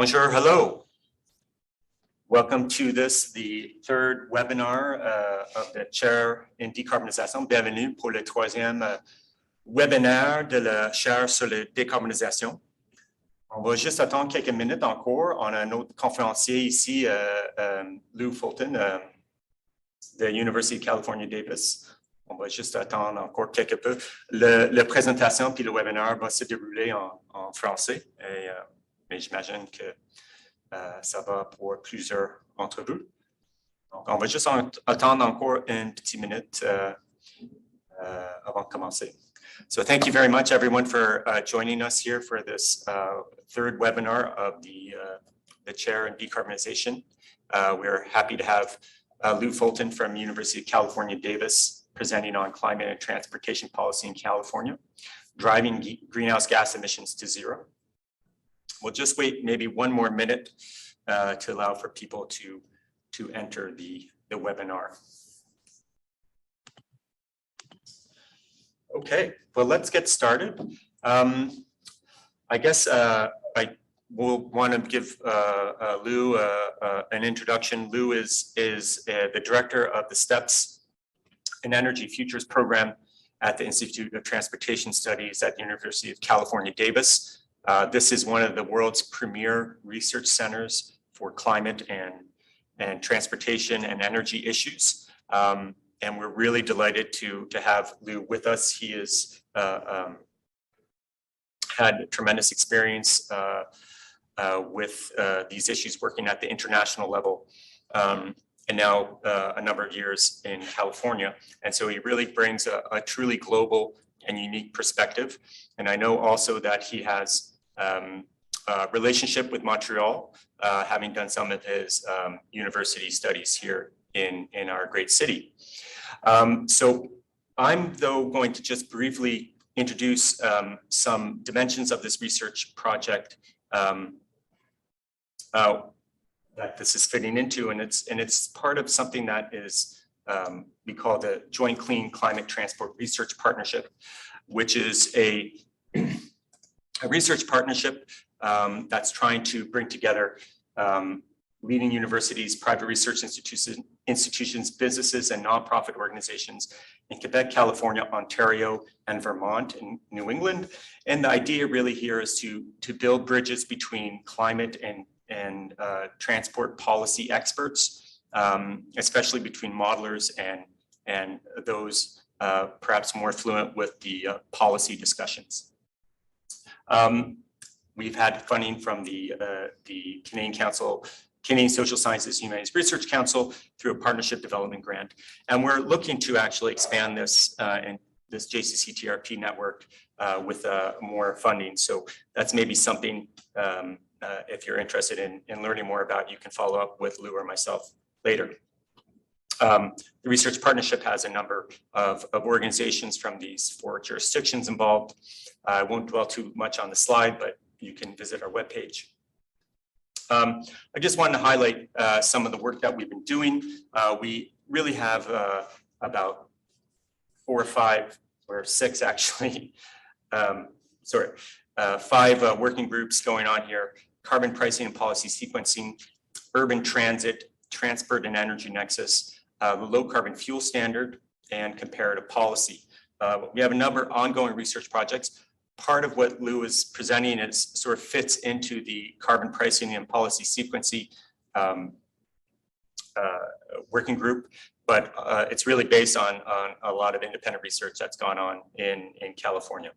Bonjour, hello. Welcome to the third webinar of the chair in décarbonisation. Bienvenue pour le troisième webinaire de la chaire sur la décarbonisation. On va juste attendre quelques minutes en cours. On a un autre conférencier ici, Lew Fulton, de l'Université de Californie, Davis. On va juste attendre encore quelque peu. La présentation puis le webinaire va se dérouler en français. Mais j'imagine que ça va pour plusieurs d'entre vous. Donc, on va juste attendre encore une petite minute avant de commencer. So thank you very much, everyone, for joining us here for this third webinar of the chair in decarbonization. We're happy to have Lew Fulton from University of California, Davis, presenting on climate and transportation policy in California, driving greenhouse gas emissions to zero. We'll just wait maybe one more minute to allow for people to enter the webinar. Okay, well, let's get started. I guess I will want to give Lew an introduction. Lew is the director of the STEPS and Energy Futures program at the Institute of Transportation Studies at the University of California, Davis. This is one of the world's premier research centers for climate and transportation and energy issues. And we're really delighted to have Lew with us. He has had tremendous experience with these issues working at the international level, and now a number of years in California. And so he really brings a truly global and unique perspective. And I know also that he has a relationship with Montreal, having done some of his university studies here in our great city. So I'm, though, going to just briefly introduce some dimensions of this research project that this is fitting into, and it's part of something that is we call the Joint Clean Climate Transport Research Partnership, which is a research partnership that's trying to bring together leading universities, private research institutions, businesses, and nonprofit organizations in Quebec, California, Ontario, and Vermont in New England. And the idea really here is to build bridges between climate and transport policy experts, especially between modelers and those perhaps more fluent with the policy discussions. We've had funding from the Canadian Social Sciences Humanities Research Council through a partnership development grant. And we're looking to actually expand this and this JCC-TRP network with more funding. So that's maybe something, if you're interested in learning more about, you can follow up with Lew or myself later. The research partnership has a number of organizations from these 4 jurisdictions involved. I won't dwell too much on the slide, but you can visit our webpage. I just wanted to highlight some of the work that we've been doing. We really have about 4 or 5 or 6 actually, 5 working groups going on here: carbon pricing and policy sequencing, urban transit, transport and energy nexus, the low carbon fuel standard, and comparative policy. We have a number of ongoing research projects. Part of what Lew is presenting is sort of fits into the carbon pricing and policy sequencing working group, but it's really based on a lot of independent research that's gone on in California.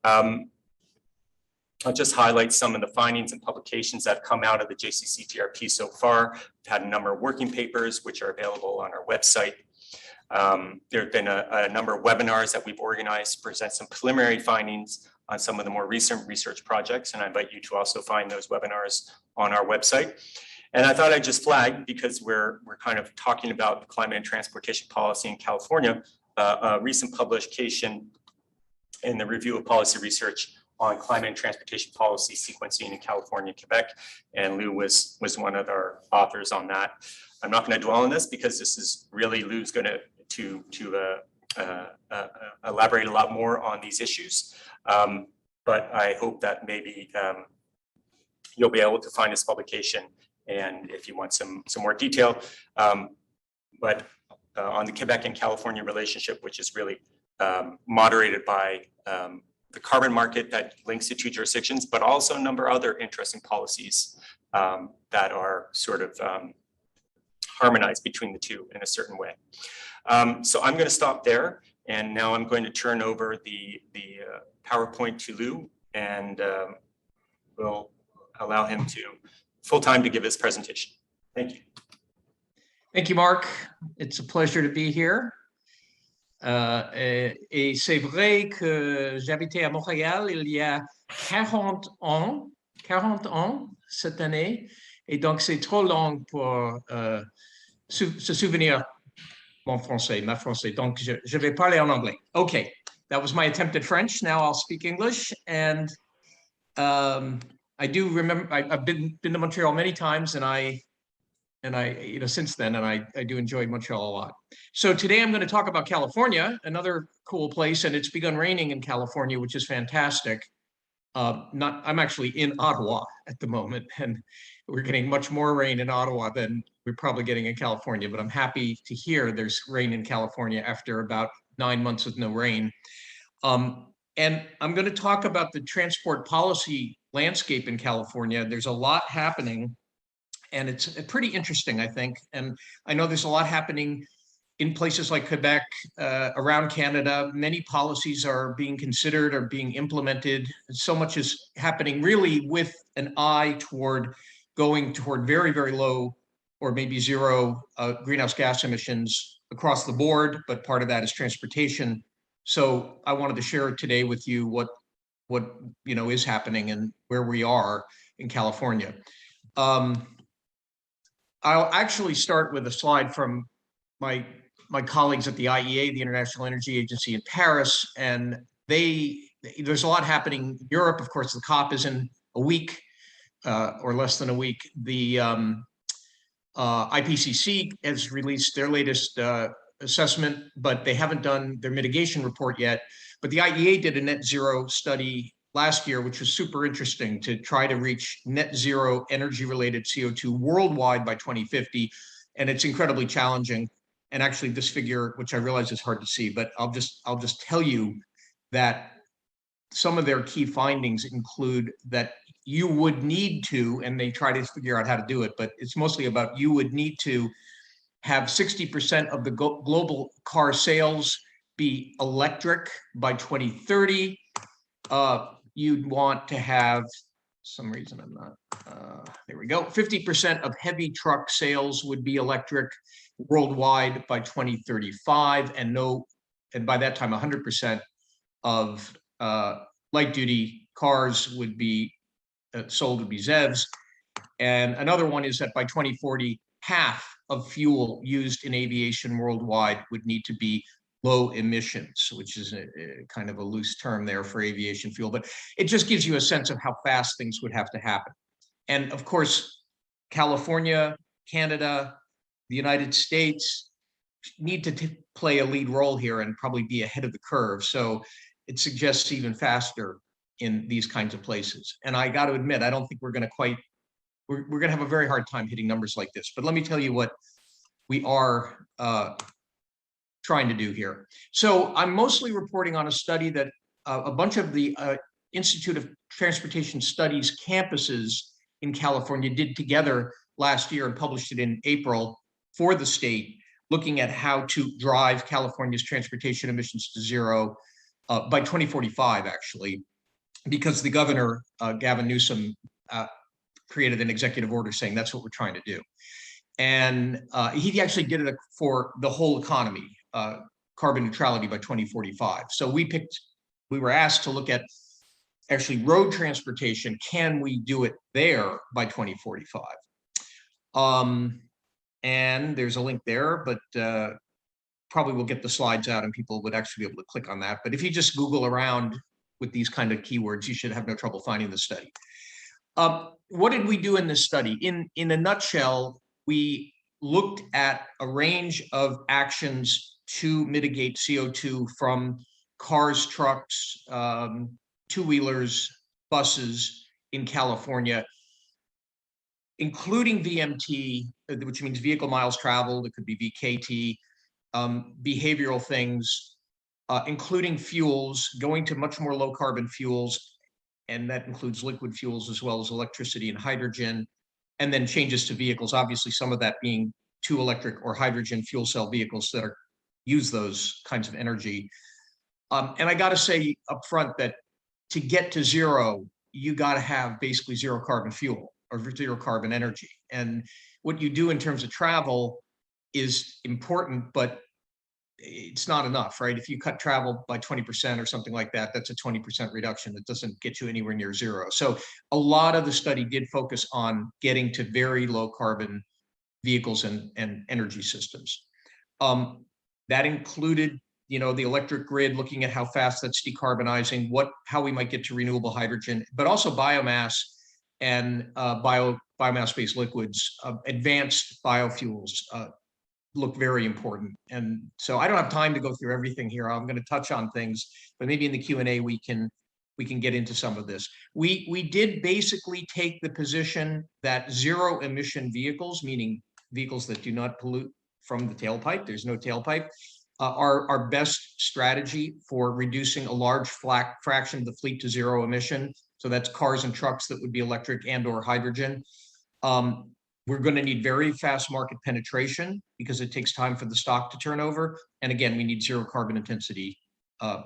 I'll just highlight some of the findings and publications that have come out of the JCC-TRP so far. We've had a number of working papers which are available on our website. There have been a number of webinars that we've organized to present some preliminary findings on some of the more recent research projects, and I invite you to also find those webinars on our website. And I thought I'd just flag, because we're kind of talking about climate and transportation policy in California, a recent publication in the Review of Policy Research on climate and transportation policy sequencing in California and Quebec, and Lew was one of our authors on that. I'm not going to dwell on this because this is really Lew's going to elaborate a lot more on these issues, but I hope that maybe you'll be able to find his publication, and if you want some more detail. But on the Quebec and California relationship, which is really moderated by the carbon market that links the two jurisdictions, but also a number of other interesting policies that are sort of harmonized between the two in a certain way. So I'm going to stop there, and now I'm going to turn over the PowerPoint to Lew, and we'll allow him to full time to give his presentation. Thank you. Thank you, Mark. It's a pleasure to be here. Et c'est vrai que j'habitais à Montréal il y a 40 ans cette année, et donc c'est trop long pour se souvenir ma français. Donc je vais parler en anglais. Okay, that was my attempt at French. Now I'll speak English, and I do remember I've been to Montreal many times, and I since then, and I do enjoy Montreal a lot. So today I'm going to talk about California, another cool place, and it's begun raining in California, which is fantastic. I'm actually in Ottawa at the moment, and we're getting much more rain in Ottawa than we're probably getting in California, but I'm happy to hear there's rain in California after about 9 months with no rain. And I'm going to talk about the transport policy landscape in California. There's a lot happening, and it's pretty interesting, I think. And I know there's a lot happening in places like Quebec, around Canada. Many policies are being considered or being implemented. So much is happening really with an eye toward going toward very, very low or maybe zero greenhouse gas emissions across the board, but part of that is transportation. So I wanted to share today with you what is happening and where we are in California. I'll actually start with a slide from my colleagues at the IEA, the International Energy Agency in Paris, and there's a lot happening in Europe. Of course, the COP is in a week or less than a week. The IPCC has released their latest assessment, but they haven't done their mitigation report yet. But the IEA did a net zero study last year, which was super interesting, to try to reach net zero energy-related CO2 worldwide by 2050. And it's incredibly challenging. And actually this figure, which I realize is hard to see, but I'll just tell you that some of their key findings include that you would need to, and they try to figure out how to do it, but it's mostly about you would need to have 60% of the global car sales be electric by 2030. You'd want to have, some reason I'm not, there we go, 50% of heavy truck sales would be electric worldwide by 2035, and by that time 100% of light duty cars would be sold would be ZEVs. And another one is that by 2040, half of fuel used in aviation worldwide would need to be low emissions, which is a kind of a loose term there for aviation fuel, but it just gives you a sense of how fast things would have to happen. And of course, California, Canada, the United States need to play a lead role here and probably be ahead of the curve. So it suggests even faster in these kinds of places. And I got to admit, I don't think we're going to have a very hard time hitting numbers like this. But let me tell you what we are trying to do here. So I'm mostly reporting on a study that a bunch of the Institute of Transportation Studies campuses in California did together last year and published it in April for the state, looking at how to drive California's transportation emissions to zero by 2045, actually, because the governor, Gavin Newsom, created an executive order saying that's what we're trying to do. And he actually did it for the whole economy, carbon neutrality by 2045. So we were asked to look at actually road transportation. Can we do it there by 2045? And there's a link there, but probably we'll get the slides out and people would actually be able to click on that. But if you just Google around with these kind of keywords, you should have no trouble finding the study. What did we do in this study? In a nutshell, we looked at a range of actions to mitigate CO2 from cars, trucks, two-wheelers, buses in California. including VMT, which means vehicle miles traveled, it could be VKT, behavioral things, including fuels, going to much more low carbon fuels, and that includes liquid fuels as well as electricity and hydrogen, and then changes to vehicles, obviously some of that being to electric or hydrogen fuel cell vehicles that use those kinds of energy. And I got to say up front that to get to zero, you got to have basically zero carbon fuel or zero carbon energy. And what you do in terms of travel is important, but it's not enough, right? If you cut travel by 20% or something like that, that's a 20% reduction. It doesn't get you anywhere near zero. So a lot of the study did focus on getting to very low carbon vehicles and energy systems. That included, the electric grid, looking at how fast that's decarbonizing, how we might get to renewable hydrogen, but also biomass and biomass-based liquids, advanced biofuels, look very important. And so I don't have time to go through everything here. I'm going to touch on things, but maybe in the Q&A we can get into some of this. We did basically take the position that zero emission vehicles, meaning vehicles that do not pollute from the tailpipe, there's no tailpipe, are our best strategy for reducing a large fraction of the fleet to zero emission. So that's cars and trucks that would be electric and or hydrogen. We're going to need very fast market penetration because it takes time for the stock to turn over. And again, we need zero carbon intensity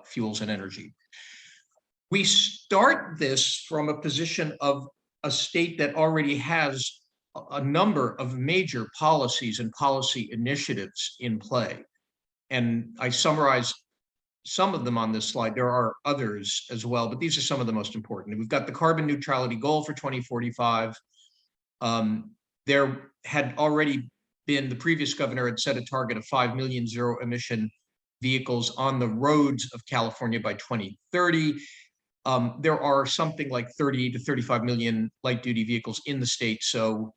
fuels and energy. We start this from a position of a state that already has a number of major policies and policy initiatives in play. And I summarize some of them on this slide. There are others as well, but these are some of the most important. We've got the carbon neutrality goal for 2045. There had already been, the previous governor had set a target of 5 million zero emission vehicles on the roads of California by 2030. There are something like 30 to 35 million light duty vehicles in the state. So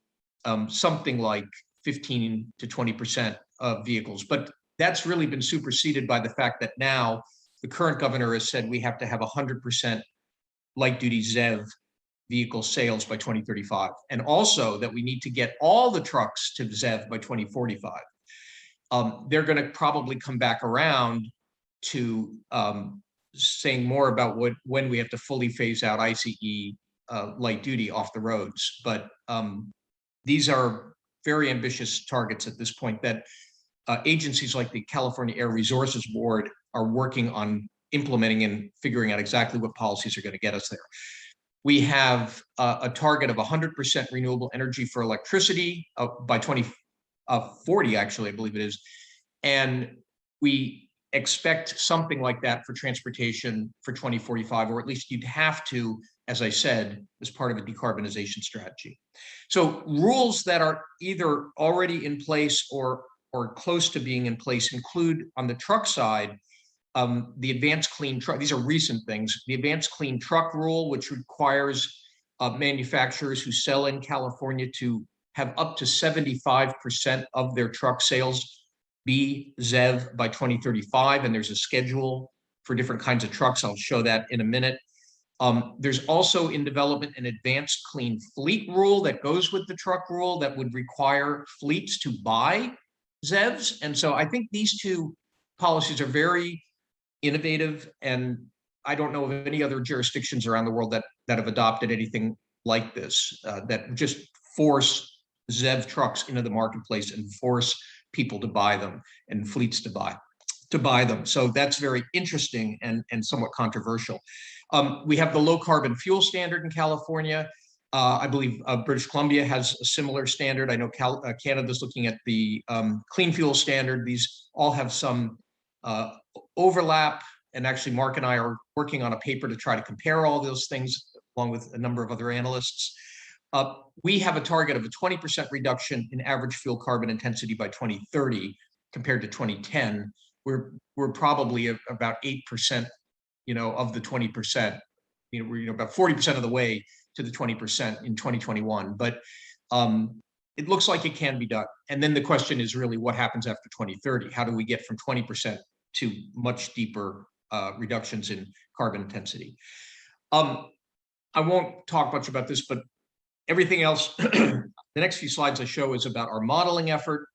something like 15 to 20% of vehicles. But that's really been superseded by the fact that now the current governor has said we have to have 100% light duty ZEV vehicle sales by 2035, and also that we need to get all the trucks to ZEV by 2045. They're going to probably come back around to saying more about when we have to fully phase out ICE light duty off the roads. But these are very ambitious targets at this point that agencies like the California Air Resources Board are working on implementing and figuring out exactly what policies are going to get us there. We have a target of 100% renewable energy for electricity by 2040, actually, I believe it is. And we expect something like that for transportation for 2045, or at least you'd have to, as I said, as part of a decarbonization strategy. So rules that are either already in place or close to being in place include, on the truck side, the advanced clean truck. These are recent things. The advanced clean truck rule, which requires manufacturers who sell in California to have up to 75% of their truck sales be ZEV by 2035. And there's a schedule for different kinds of trucks. I'll show that in a minute. There's also in development an advanced clean fleet rule that goes with the truck rule that would require fleets to buy ZEVs. And so I think these two policies are very innovative, and I don't know of any other jurisdictions around the world that have adopted anything like this, that just force ZEV trucks into the marketplace and force people to buy them and fleets to buy them. So that's very interesting and somewhat controversial. We have the low carbon fuel standard in California. I believe British Columbia has a similar standard. I know Canada's looking at the clean fuel standard. These all have some overlap, and actually Mark and I are working on a paper to try to compare all those things along with a number of other analysts. We have a target of a 20% reduction in average fuel carbon intensity by 2030 compared to 2010. We're probably about 8%, of the 20%. We're about 40% of the way to the 20% in 2021. But it looks like it can be done. And then the question is really what happens after 2030? How do we get from 20% to much deeper reductions in carbon intensity? I won't talk much about this, but everything else the next few slides I show is about our modeling effort.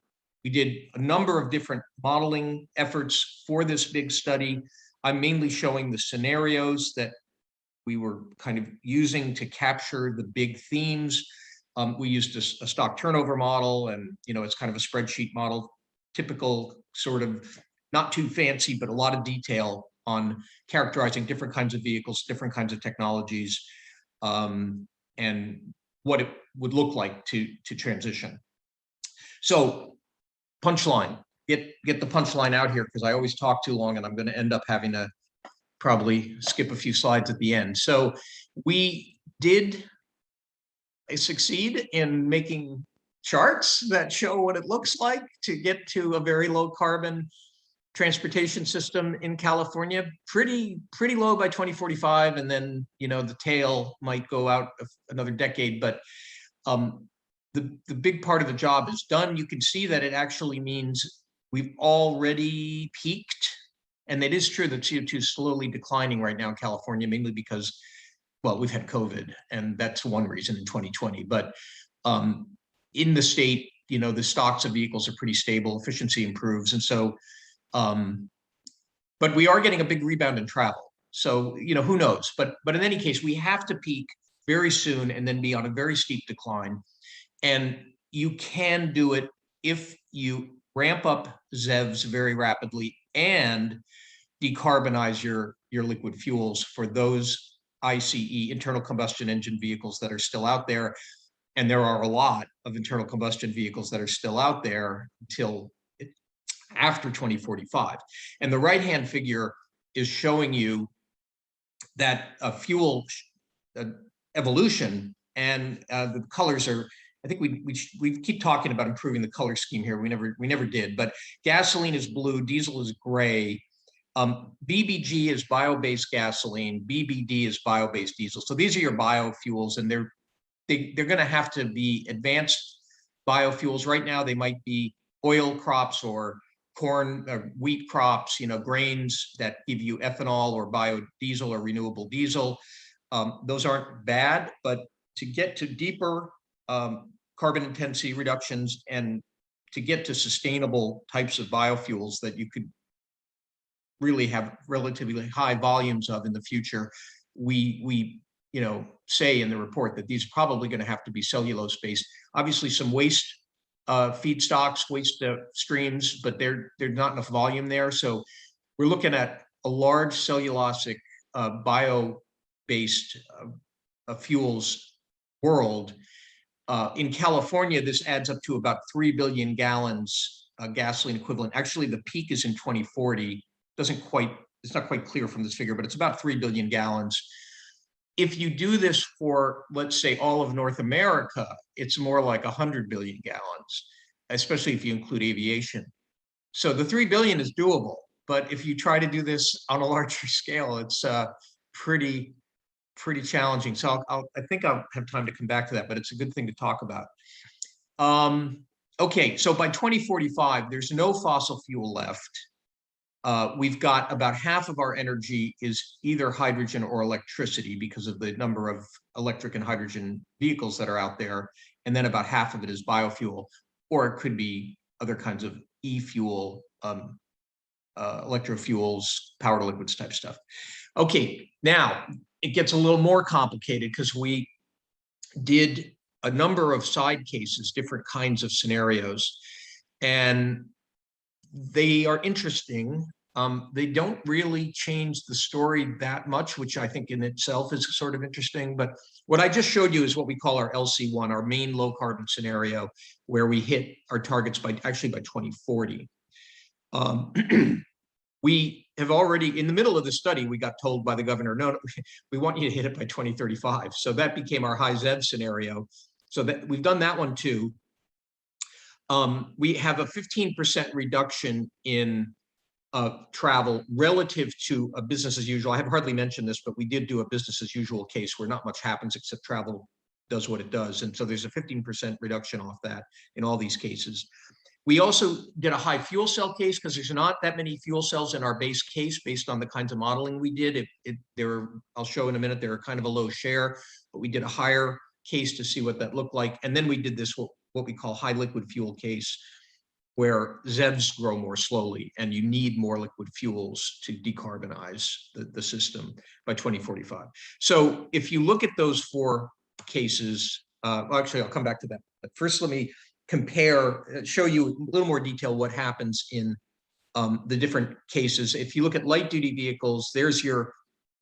We did a number of different modeling efforts for this big study. I'm mainly showing the scenarios that we were kind of using to capture the big themes. We used a stock turnover model, and it's kind of a spreadsheet model, typical sort of not too fancy, but a lot of detail on characterizing different kinds of vehicles, different kinds of technologies, and what it would look like to transition. So punchline, get the punchline out here, because I always talk too long and I'm going to end up having to probably skip a few slides at the end. So we did succeed in making charts that show what it looks like to get to a very low carbon transportation system in California, pretty low by 2045, and then the tail might go out another decade. But the big part of the job is done. You can see that it actually means we've already peaked, and it is true that CO2 is slowly declining right now in California, mainly because, well, we've had COVID, and that's one reason in 2020. But in the state, the stocks of vehicles are pretty stable, efficiency improves, and so. But we are getting a big rebound in travel. So, who knows? But in any case, we have to peak very soon and then be on a very steep decline. And you can do it if you ramp up ZEVs very rapidly and decarbonize your liquid fuels for those ICE, internal combustion engine vehicles, that are still out there. And there are a lot of internal combustion vehicles that are still out there until after 2045. And the right-hand figure is showing you that fuel evolution, and the colors are, I think we keep talking about improving the color scheme here. We never did, but gasoline is blue, diesel is gray, BBG is bio-based gasoline, BBD is bio-based diesel. So these are your biofuels, and they're going to have to be advanced biofuels. Right now, they might be oil crops or corn or wheat crops, grains that give you ethanol or biodiesel or renewable diesel. Those aren't bad, but to get to deeper carbon intensity reductions and to get to sustainable types of biofuels that you could really have relatively high volumes of in the future, we say in the report that these are probably going to have to be cellulose-based. Obviously, some waste feedstocks, waste streams, but there's not enough volume there. So we're looking at a large cellulosic bio-based fuels world. In California, this adds up to about 3 billion gallons gasoline equivalent. Actually, the peak is in 2040. It's not quite clear from this figure, but it's about 3 billion gallons. If you do this for, let's say, all of North America, it's more like 100 billion gallons, especially if you include aviation. So the 3 billion is doable, but if you try to do this on a larger scale, it's pretty challenging. So I think I'll have time to come back to that, but it's a good thing to talk about. Okay, so by 2045, there's no fossil fuel left. We've got about half of our energy is either hydrogen or electricity because of the number of electric and hydrogen vehicles that are out there. And then about half of it is biofuel, or it could be other kinds of e-fuel, electrofuels, power to liquids type stuff. Okay, now it gets a little more complicated because we did a number of side cases, different kinds of scenarios, and they are interesting. They don't really change the story that much, which I think in itself is sort of interesting. But what I just showed you is what we call our LC1, our main low carbon scenario, where we hit our targets by 2040. We have already, in the middle of the study, we got told by the governor, no, we want you to hit it by 2035. So that became our high ZEV scenario. So that we've done that one too. We have a 15% reduction in travel relative to a business as usual. I have hardly mentioned this, but we did do a business as usual case where not much happens except travel does what it does. And so there's a 15% reduction off that in all these cases. We also did a high fuel cell case because there's not that many fuel cells in our base case based on the kinds of modeling we did. I'll show in a minute, they're kind of a low share, but we did a higher case to see what that looked like. And then we did this, what we call high liquid fuel case, where ZEVs grow more slowly and you need more liquid fuels to decarbonize the system by 2045. So if you look at those 4 cases, well, actually, I'll come back to that. But first, let me compare, show you a little more detail what happens in the different cases. If you look at light duty vehicles, there's your,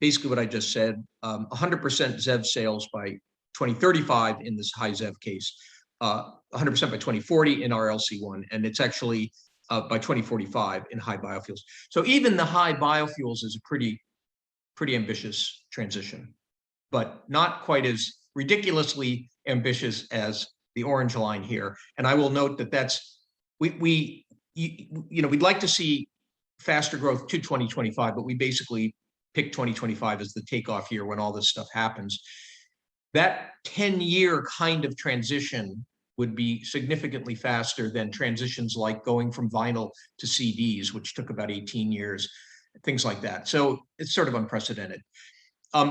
basically what I just said, 100% ZEV sales by 2035 in this high ZEV case, 100% by 2040 in our LC1, and it's actually by 2045 in high biofuels. So even the high biofuels is a pretty ambitious transition, but not quite as ridiculously ambitious as the orange line here. And I will note that that's, we'd like to see faster growth to 2025, but we basically pick 2025 as the takeoff year when all this stuff happens. That 10-year kind of transition would be significantly faster than transitions like going from vinyl to CDs, which took about 18 years, things like that. So it's sort of unprecedented.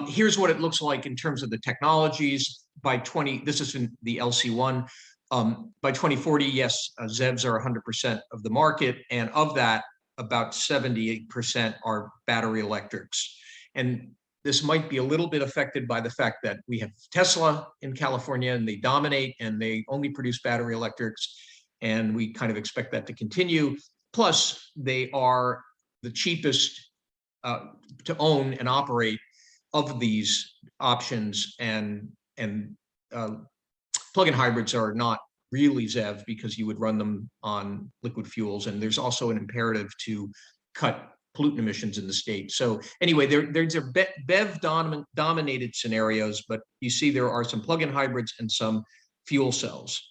Here's what it looks like in terms of the technologies. This is in the LC1. By 2040, yes, ZEVs are 100% of the market, and of that, about 78% are battery electrics. And this might be a little bit affected by the fact that we have Tesla in California and they dominate and they only produce battery electrics. And we kind of expect that to continue. Plus, they are the cheapest to own and operate of these options. And plug-in hybrids are not really ZEV because you would run them on liquid fuels. And there's also an imperative to cut pollutant emissions in the state. So anyway, there's BEV dominated scenarios, but you see there are some plug-in hybrids and some fuel cells.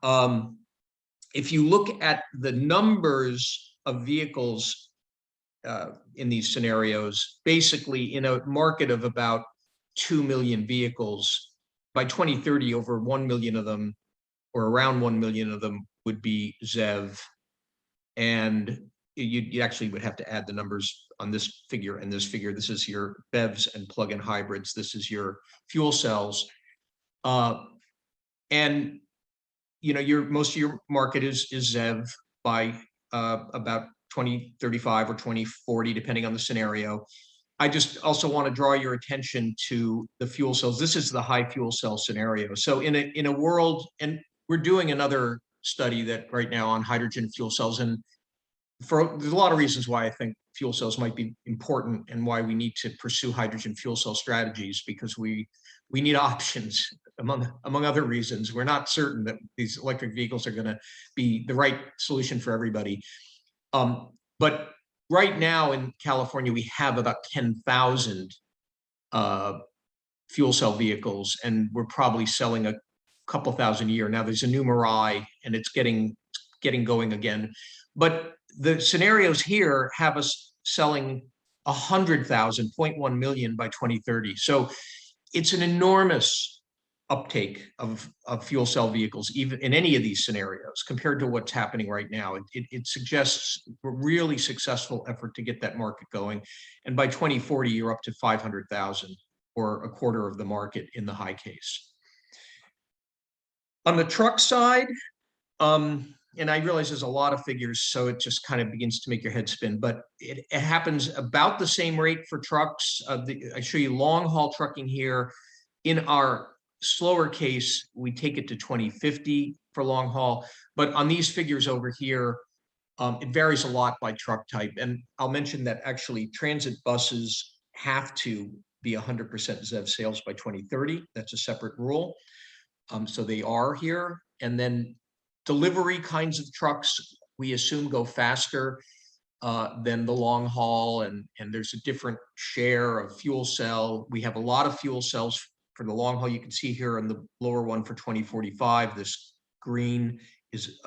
If you look at the numbers of vehicles in these scenarios, basically in a market of about 2 million vehicles, by 2030, over 1 million of them, or around 1 million of them, would be ZEV. And you actually would have to add the numbers on this figure and this figure. This is your BEVs and plug-in hybrids. This is your fuel cells. And most of your market is ZEV by about 2035 or 2040, depending on the scenario. I just also want to draw your attention to the fuel cells. This is the high fuel cell scenario. So in a world, and we're doing another study that right now on hydrogen fuel cells, and there's a lot of reasons why I think fuel cells might be important and why we need to pursue hydrogen fuel cell strategies, because we need options among other reasons. We're not certain that these electric vehicles are going to be the right solution for everybody. But right now in California, we have about 10,000 fuel cell vehicles, and we're probably selling a couple thousand a year. Now there's a new Mirai, and it's getting going again. But the scenarios here have us selling 100,000, 0.1 million by 2030. So it's an enormous uptake of fuel cell vehicles, even in any of these scenarios, compared to what's happening right now. It suggests a really successful effort to get that market going. And by 2040, you're up to 500,000, or a quarter of the market in the high case. On the truck side, and I realize there's a lot of figures, so it just kind of begins to make your head spin, but it happens about the same rate for trucks. I show you long haul trucking here. In our slower case, we take it to 2050 for long haul, but on these figures over here, it varies a lot by truck type. And I'll mention that actually transit buses have to be 100% ZEV sales by 2030. That's a separate rule. So they are here. And then delivery kinds of trucks, we assume, go faster than the long haul, and there's a different share of fuel cell. We have a lot of fuel cells for the long haul. You can see here on the lower one for 2045, this green is,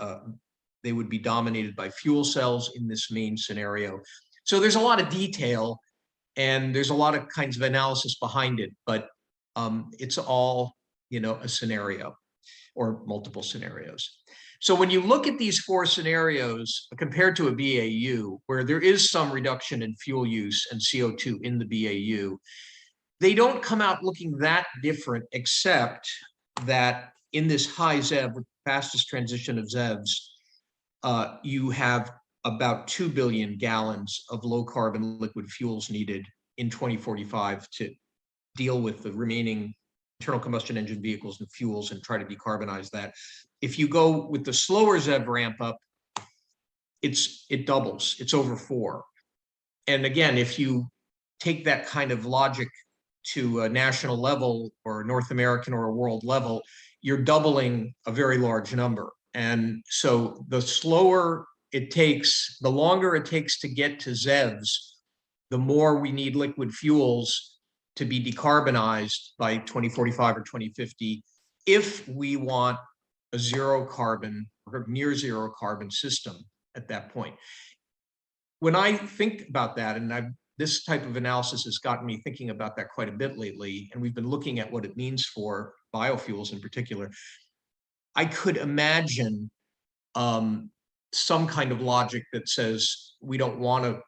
they would be dominated by fuel cells in this main scenario. So there's a lot of detail and there's a lot of kinds of analysis behind it, but it's all, a scenario or multiple scenarios. So when you look at these 4 scenarios compared to a BAU, where there is some reduction in fuel use and CO2 in the BAU, They don't come out looking that different, except that in this high ZEV, fastest transition of ZEVs, you have about 2 billion gallons of low carbon liquid fuels needed in 2045 to deal with the remaining internal combustion engine vehicles and fuels and try to decarbonize that. If you go with the slower ZEV ramp up, it doubles, it's over 4. And again, if you take that kind of logic to a national level or a North American or a world level, you're doubling a very large number. And so the slower it takes, the longer it takes to get to ZEVs, the more we need liquid fuels to be decarbonized by 2045 or 2050, if we want a zero carbon or near zero carbon system at that point. When I think about that, and this type of analysis has gotten me thinking about that quite a bit lately, and we've been looking at what it means for biofuels in particular, I could imagine some kind of logic that says we don't want to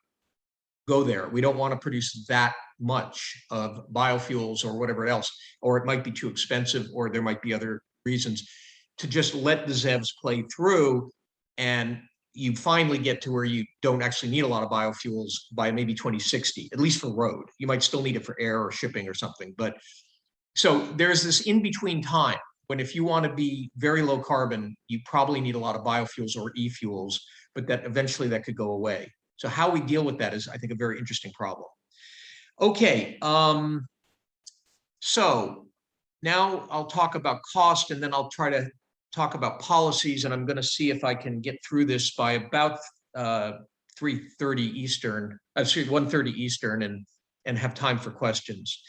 go there. We don't want to produce that much of biofuels or whatever else, or it might be too expensive, or there might be other reasons, to just let the ZEVs play through, and you finally get to where you don't actually need a lot of biofuels by maybe 2060, at least for road. You might still need it for air or shipping or something. But so there's this in-between time when if you want to be very low carbon, you probably need a lot of biofuels or e-fuels, but that eventually that could go away. So how we deal with that is, I think, a very interesting problem. Okay, so now I'll talk about cost, and then I'll try to talk about policies, and I'm going to see if I can get through this by about 3:30 Eastern, 1:30 Eastern, and have time for questions.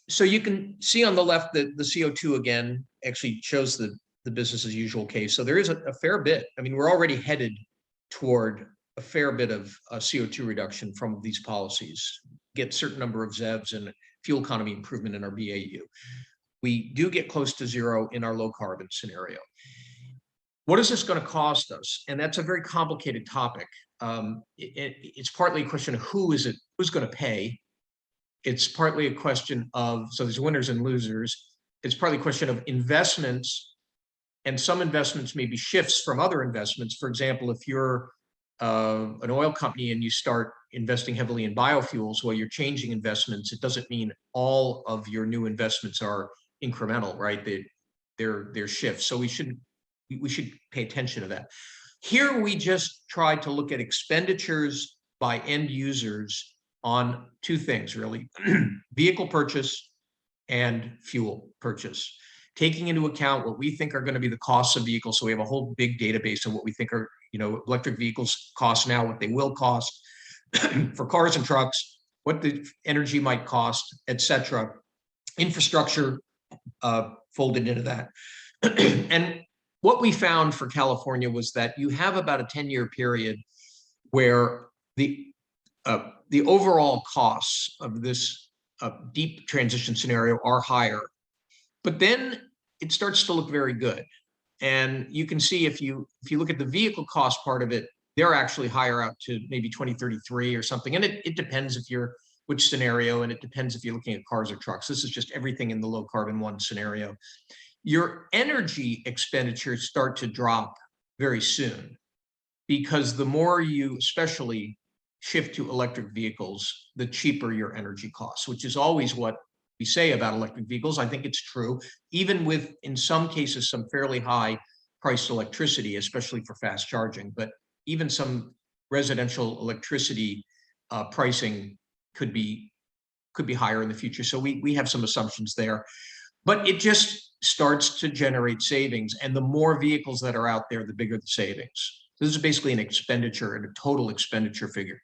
So you can see on the left that the CO2 again actually shows the business as usual case. So there is a fair bit. I mean, we're already headed toward a fair bit of CO2 reduction from these policies, get certain number of ZEVs and fuel economy improvement in our BAU. We do get close to zero in our low carbon scenario. What is this going to cost us? And that's a very complicated topic. It's partly a question of who's going to pay. It's partly a question of, so there's winners and losers. It's partly a question of investments, and some investments may be shifts from other investments. For example, if you're an oil company and you start investing heavily in biofuels, well, you're changing investments. It doesn't mean all of your new investments are incremental, right? They're shifts. So we should pay attention to that. Here we just try to look at expenditures by end users on two things, really: vehicle purchase and fuel purchase, taking into account what we think are going to be the costs of vehicles. So we have a whole big database of what we think are, electric vehicles cost now, what they will cost for cars and trucks, what the energy might cost, etc. Infrastructure folded into that. And what we found for California was that you have about a 10-year period where the overall costs of this deep transition scenario are higher, but then it starts to look very good. And you can see if you look at the vehicle cost part of it, they're actually higher out to maybe 2033 or something. And it depends which scenario, and it depends if you're looking at cars or trucks. This is just everything in the low carbon one scenario. Your energy expenditures start to drop very soon, because the more you especially shift to electric vehicles, the cheaper your energy costs, which is always what we say about electric vehicles. I think it's true, even with, in some cases, some fairly high priced electricity, especially for fast charging, but even some residential electricity pricing could be higher in the future. So we have some assumptions there, but it just starts to generate savings. And the more vehicles that are out there, the bigger the savings. This is basically an expenditure and a total expenditure figure.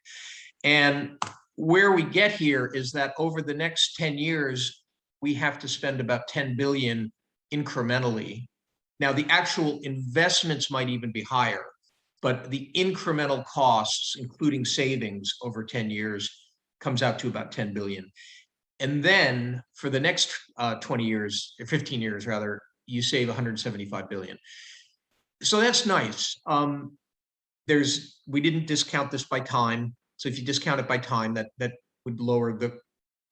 And where we get here is that over the next 10 years, we have to spend about 10 billion incrementally. Now, the actual investments might even be higher, but the incremental costs, including savings over 10 years, comes out to about 10 billion. And then for the next 20 years, or 15 years rather, you save 175 billion. So that's nice. We didn't discount this by time. So if you discount it by time, that would lower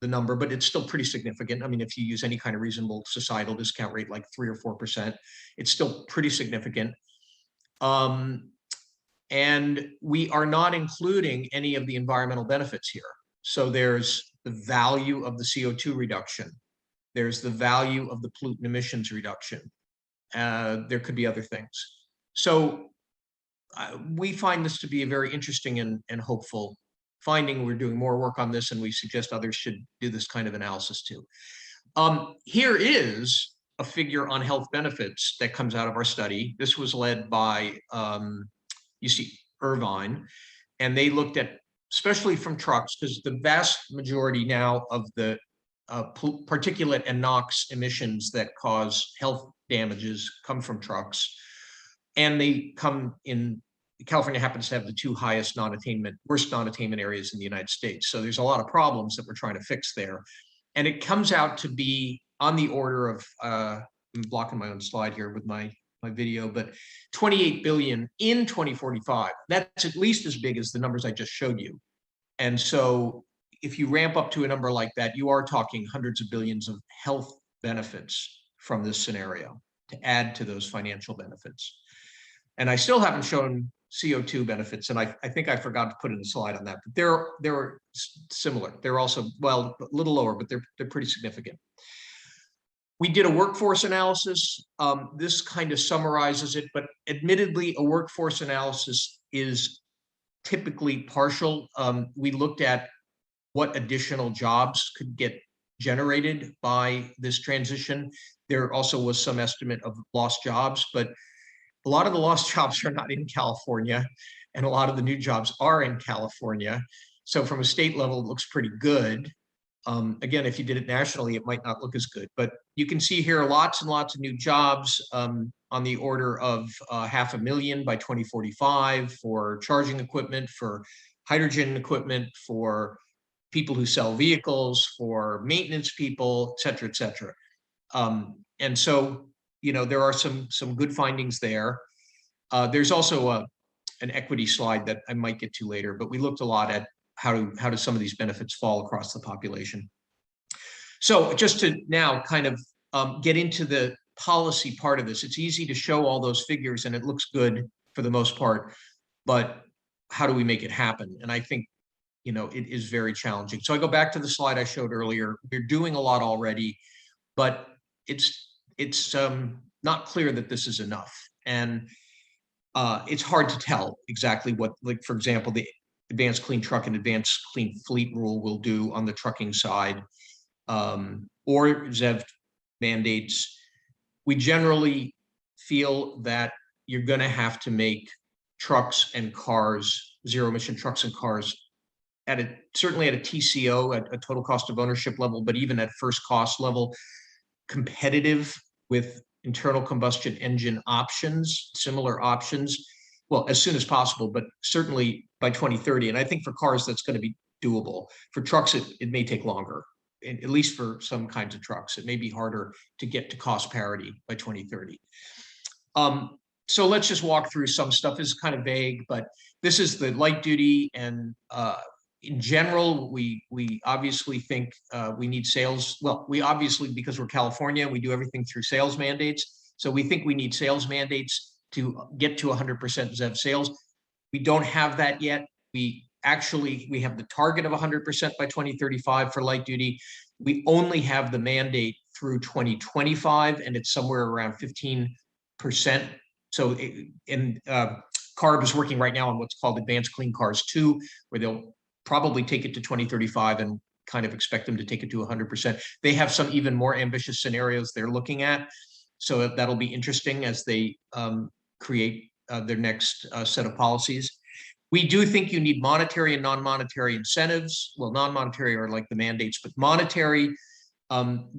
the number, but it's still pretty significant. I mean, if you use any kind of reasonable societal discount rate, like 3 or 4%, it's still pretty significant. And we are not including any of the environmental benefits here. So there's the value of the CO2 reduction. There's the value of the pollutant emissions reduction. There could be other things. So we find this to be a very interesting and hopeful finding. We're doing more work on this, and we suggest others should do this kind of analysis too. Here is a figure on health benefits that comes out of our study. This was led by UC Irvine, and they looked at, especially from trucks, because the vast majority now of the particulate and NOx emissions that cause health damages come from trucks. And they come in, California happens to have the 2 highest worst non-attainment areas in the United States. So there's a lot of problems that we're trying to fix there. And it comes out to be on the order of, I'm blocking my own slide here with my video, but 28 billion in 2045. That's at least as big as the numbers I just showed you. And so if you ramp up to a number like that, you are talking hundreds of billions of health benefits from this scenario to add to those financial benefits. And I still haven't shown CO2 benefits, and I think I forgot to put in a slide on that, but they're similar. They're also, well, a little lower, but they're pretty significant. We did a workforce analysis. This kind of summarizes it, but admittedly, a workforce analysis is typically partial. We looked at what additional jobs could get generated by this transition. There also was some estimate of lost jobs, but a lot of the lost jobs are not in California, and a lot of the new jobs are in California. So from a state level, it looks pretty good. Again, if you did it nationally, it might not look as good, but you can see here lots and lots of new jobs on the order of 500,000 by 2045 for charging equipment, for hydrogen equipment, for people who sell vehicles, for maintenance people, et cetera, et cetera. And so, you know, there are some good findings there. There's also an equity slide that I might get to later, but we looked a lot at how do some of these benefits fall across the population. So just to now kind of get into the policy part of this, it's easy to show all those figures and it looks good for the most part, but how do we make it happen? And I think, you know, it is very challenging. So I go back to the slide I showed earlier. We're doing a lot already, but it's not clear that this is enough. And it's hard to tell exactly what, like, for example, the advanced clean truck and advanced clean fleet rule will do on the trucking side, or ZEV mandates. We generally feel that you're going to have to make trucks and cars, zero emission trucks and cars, certainly at a TCO, at a total cost of ownership level, but even at first cost level, competitive with internal combustion engine options, similar options, well, as soon as possible, but certainly by 2030. And I think for cars, that's going to be doable. For trucks, it may take longer, at least for some kinds of trucks. It may be harder to get to cost parity by 2030. So let's just walk through some stuff. This is kind of vague, but this is the light duty. And in general, we obviously think we need sales. Well, we obviously, because we're California, we do everything through sales mandates. So we think we need sales mandates to get to 100% ZEV sales. We don't have that yet. We have the target of 100% by 2035 for light duty. We only have the mandate through 2025, and it's somewhere around 15%. So, CARB is working right now on what's called Advanced Clean Cars 2, where they'll probably take it to 2035 and kind of expect them to take it to 100%. They have some even more ambitious scenarios they're looking at. So that'll be interesting as they create their next set of policies. We do think you need monetary and non-monetary incentives. Well, non-monetary are like the mandates, but monetary,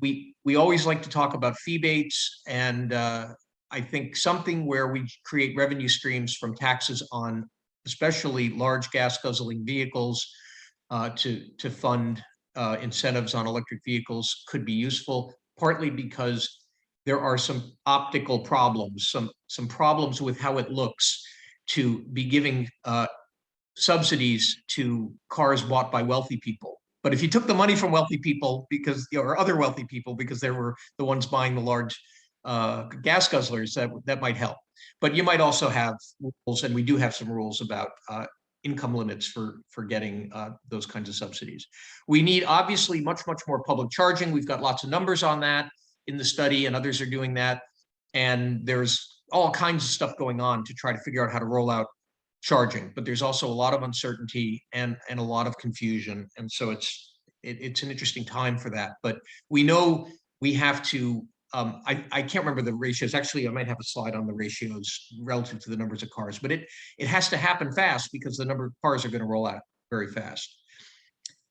we always like to talk about fee baits, and I think something where we create revenue streams from taxes on especially large gas guzzling vehicles to fund incentives on electric vehicles could be useful, partly because there are some optical problems, some problems with how it looks to be giving subsidies to cars bought by wealthy people But if you took the money from wealthy people because, or other wealthy people, because they were the ones buying the large gas guzzlers, that might help. But you might also have rules, and we do have some rules about income limits for getting those kinds of subsidies. We need obviously much more public charging. We've got lots of numbers on that in the study, and others are doing that. And there's all kinds of stuff going on to try to figure out how to roll out charging, but there's also a lot of uncertainty and a lot of confusion. And so it's an interesting time for that. But we know we have to, I can't remember the ratios. Actually, I might have a slide on the ratios relative to the numbers of cars, but it has to happen fast because the number of cars are going to roll out very fast.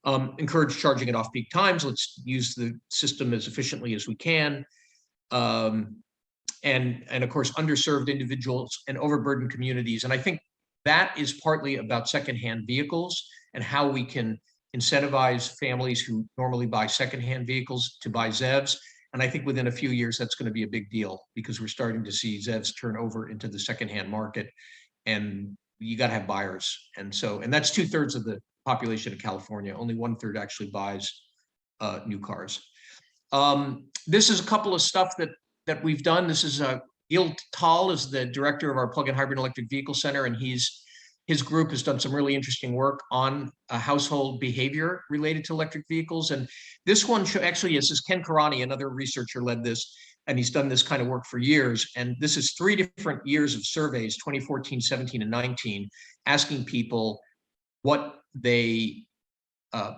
Encourage charging at off-peak times. Let's use the system as efficiently as we can. And of course, underserved individuals and overburdened communities. And I think that is partly about secondhand vehicles and how we can incentivize families who normally buy secondhand vehicles to buy ZEVs. And I think within a few years, that's going to be a big deal because we're starting to see ZEVs turn over into the secondhand market, and you got to have buyers. And that's 2/3 of the population of California. Only 1/3 actually buys new cars. This is a couple of stuff that we've done. This is Gil Tal is the director of our Plug-in Hybrid Electric Vehicle Center, and his group has done some really interesting work on household behavior related to electric vehicles. And this one actually is Ken Karani, another researcher, led this, and he's done this kind of work for years. And this is 3 different years of surveys, 2014, 17, and 19, asking people what they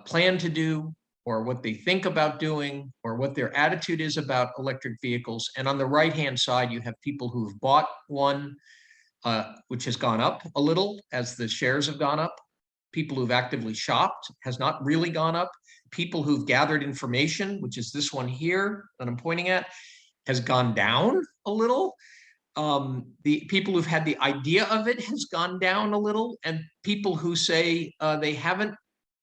plan to do, or what they think about doing, or what their attitude is about electric vehicles. And on the right-hand side, you have people who've bought one, which has gone up a little as the shares have gone up. People who've actively shopped has not really gone up. People who've gathered information, which is this one here that I'm pointing at, has gone down a little. The people who've had the idea of it has gone down a little. And people who say they haven't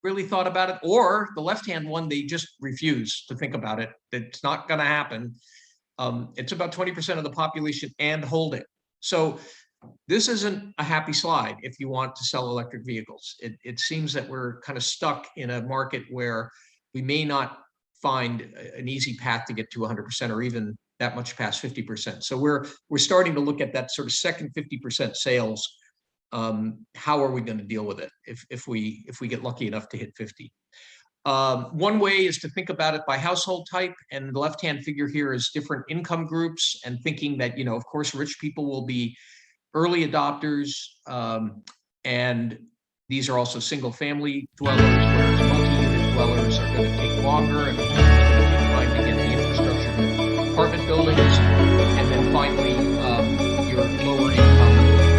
really thought about it, or the left-hand one, they just refuse to think about it. It's not going to happen. It's about 20% of the population and holding. So this isn't a happy slide if you want to sell electric vehicles. It seems that we're kind of stuck in a market where we may not find an easy path to get to 100% or even that much past 50%. So we're starting to look at that sort of second 50% sales. How are we going to deal with it if we get lucky enough to hit 50? One way is to think about it by household type, and the left-hand figure here is different income groups, and thinking that, of course, rich people will be early adopters, and these are also single-family dwellers, whereas multi-unit dwellers are going to take longer, and it's going to take time to get the infrastructure to apartment buildings. And then finally, your lower income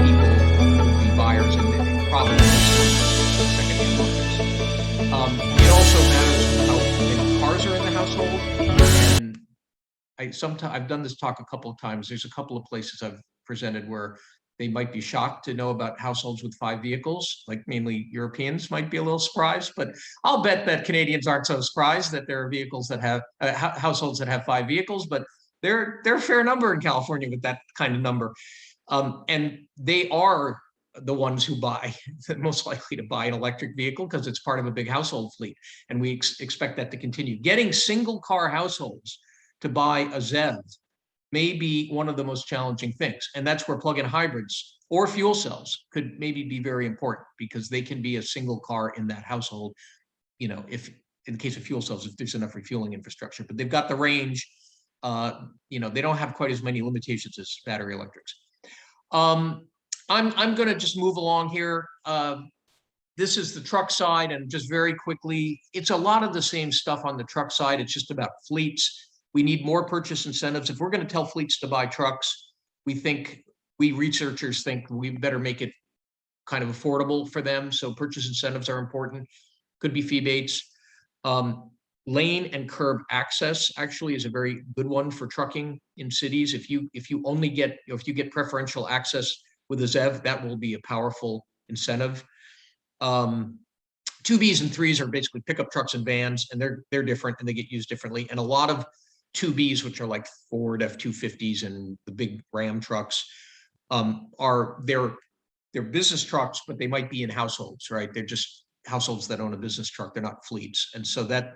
people will be buyers, and probably second-hand markets. It also matters how many cars are in the household. And I've done this talk a couple of times. There's a couple of places I've presented where they might be shocked to know about households with 5 vehicles, like mainly Europeans might be a little surprised, but I'll bet that Canadians aren't so surprised that there are vehicles that have households that have 5 vehicles, but they're a fair number in California with that kind of number. And they are the ones who buy, most likely to buy an electric vehicle because it's part of a big household fleet. And we expect that to continue. Getting single car households to buy a ZEV may be one of the most challenging things. And that's where plug-in hybrids or fuel cells could maybe be very important, because they can be a single car in that household, if in the case of fuel cells, if there's enough refueling infrastructure, but they've got the range, they don't have quite as many limitations as battery electrics. I'm going to just move along here. This is the truck side, and just very quickly, it's a lot of the same stuff on the truck side. It's just about fleets. We need more purchase incentives. If we're going to tell fleets to buy trucks, we researchers think we better make it kind of affordable for them. So purchase incentives are important. Could be fee-bates. Lane and curb access actually is a very good one for trucking in cities. If you get preferential access with a ZEV, that will be a powerful incentive. 2Bs and 3s are basically pickup trucks and vans, and they're different and they get used differently. And a lot of 2Bs, which are like Ford F-250s and the big Ram trucks, they're business trucks, but they might be in households, right? They're just households that own a business truck. They're not fleets. And so that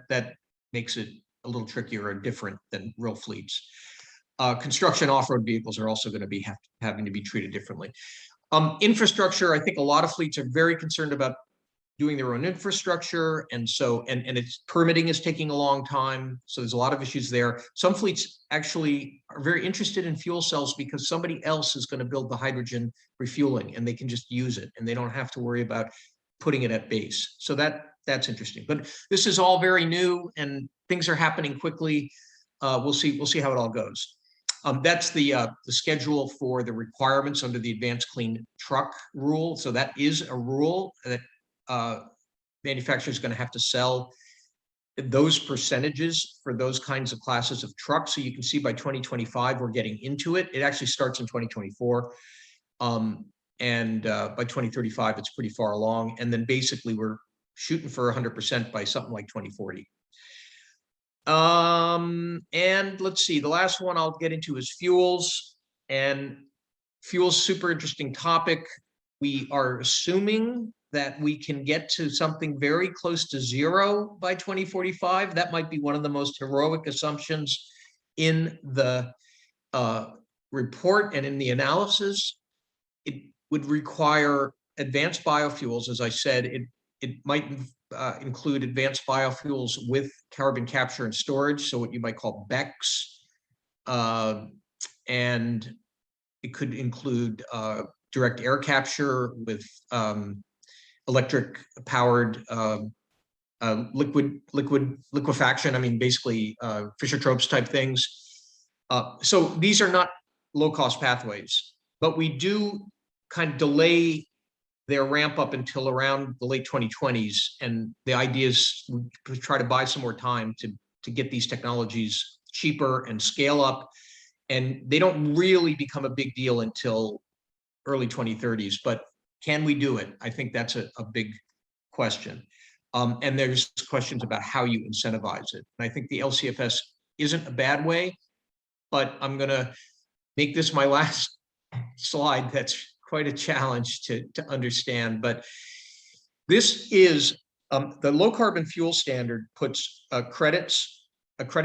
makes it a little trickier or different than real fleets. Construction off-road vehicles are also going to be having to be treated differently. Infrastructure, I think a lot of fleets are very concerned about doing their own infrastructure. And so, and its permitting is taking a long time. So there's a lot of issues there. Some fleets actually are very interested in fuel cells because somebody else is going to build the hydrogen refueling and they can just use it and they don't have to worry about putting it at base. So that's interesting. But this is all very new and things are happening quickly. We'll see how it all goes. That's the schedule for the requirements under the Advanced Clean Truck Rule. So that is a rule that manufacturers are going to have to sell those percentages for those kinds of classes of trucks. So you can see by 2025, we're getting into it. It actually starts in 2024. And by 2035, it's pretty far along. And then basically we're shooting for 100% by something like 2040. And let's see, the last one I'll get into is fuels. And fuels, super interesting topic. We are assuming that we can get to something very close to zero by 2045. That might be one of the most heroic assumptions in the report and in the analysis. It would require advanced biofuels. As I said, it might include advanced biofuels with carbon capture and storage, so what you might call BECCS. And it could include direct air capture with electric powered liquefaction. I mean, basically Fischer-Tropsch type things. So these are not low-cost pathways, but we do kind of delay their ramp up until around the late 2020s. And the idea is to try to buy some more time to get these technologies cheaper and scale up. And they don't really become a big deal until early 2030s, but can we do it? I think that's a big question. And there's questions about how you incentivize it. And I think the LCFS isn't a bad way, but I'm going to make this my last slide. That's quite a challenge to understand. But this is the low carbon fuel standard puts a credit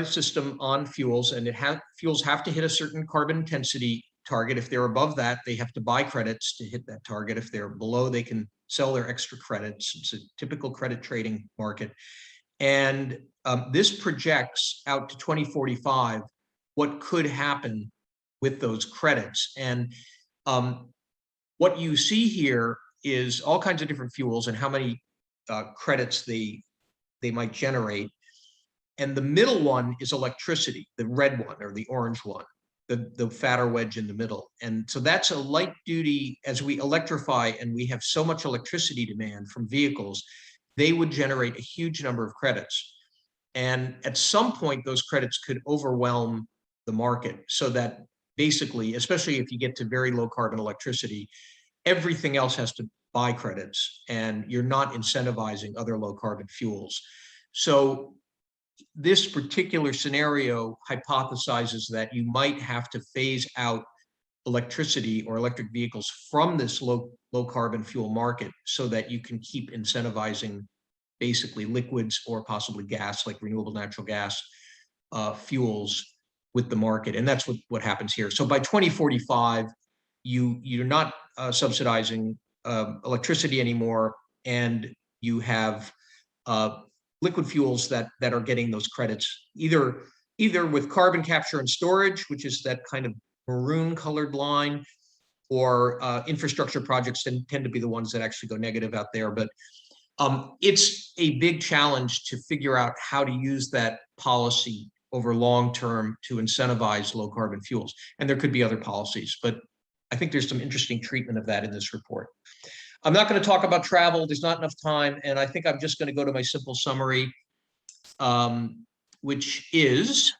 system on fuels, and fuels have to hit a certain carbon intensity target. If they're above that, they have to buy credits to hit that target. If they're below, they can sell their extra credits. It's a typical credit trading market. And this projects out to 2045 what could happen with those credits. And what you see here is all kinds of different fuels and how many credits they might generate. And the middle one is electricity, the red one or the orange one, the fatter wedge in the middle. And so that's a light duty. As we electrify and we have so much electricity demand from vehicles, they would generate a huge number of credits. And at some point, those credits could overwhelm the market, so that basically, especially if you get to very low carbon electricity, everything else has to buy credits and you're not incentivizing other low carbon fuels. So this particular scenario hypothesizes that you might have to phase out electricity or electric vehicles from this low carbon fuel market so that you can keep incentivizing basically liquids or possibly gas, like renewable natural gas fuels with the market. And that's what happens here. So by 2045, you're not subsidizing electricity anymore, and you have liquid fuels that are getting those credits either with carbon capture and storage, which is that kind of maroon colored line, or infrastructure projects tend to be the ones that actually go negative out there. But it's a big challenge to figure out how to use that policy over long term to incentivize low carbon fuels. And there could be other policies, but I think there's some interesting treatment of that in this report. I'm not going to talk about travel. There's not enough time. And I think I'm just going to go to my simple summary, which is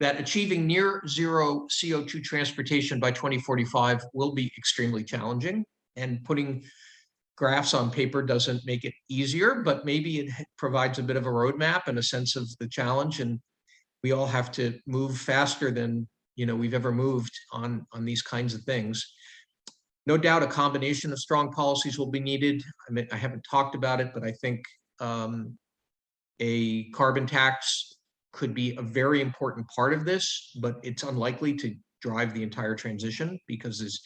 that achieving near zero CO2 transportation by 2045 will be extremely challenging. And putting graphs on paper doesn't make it easier, but maybe it provides a bit of a roadmap and a sense of the challenge. And we all have to move faster than we've ever moved on these kinds of things. No doubt a combination of strong policies will be needed. I mean, I haven't talked about it, but I think a carbon tax could be a very important part of this, but it's unlikely to drive the entire transition because there's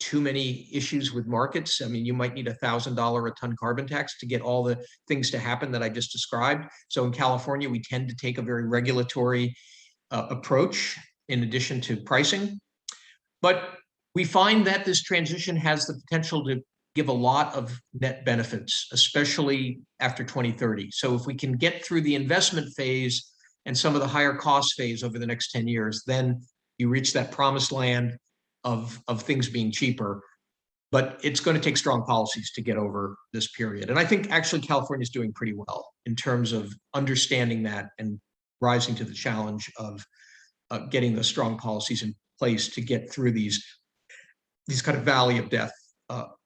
too many issues with markets. I mean, you might need $1,000 a ton carbon tax to get all the things to happen that I just described. So in California, we tend to take a very regulatory approach in addition to pricing. But we find that this transition has the potential to give a lot of net benefits, especially after 2030. So if we can get through the investment phase and some of the higher cost phase over the next 10 years, then you reach that promised land of things being cheaper. But it's going to take strong policies to get over this period. And I think actually California is doing pretty well in terms of understanding that and rising to the challenge of getting the strong policies in place to get through these kind of valley of death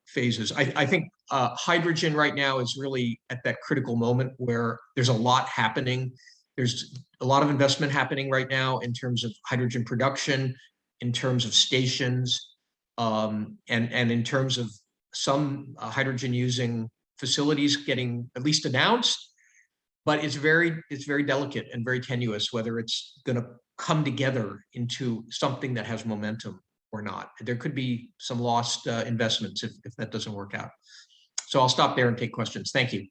phases. I think hydrogen right now is really at that critical moment where there's a lot happening. There's a lot of investment happening right now in terms of hydrogen production, in terms of stations, and in terms of some hydrogen using facilities getting at least announced. But it's very delicate and very tenuous whether it's going to come together into something that has momentum or not. There could be some lost investments if that doesn't work out. So I'll stop there and take questions. Thank you.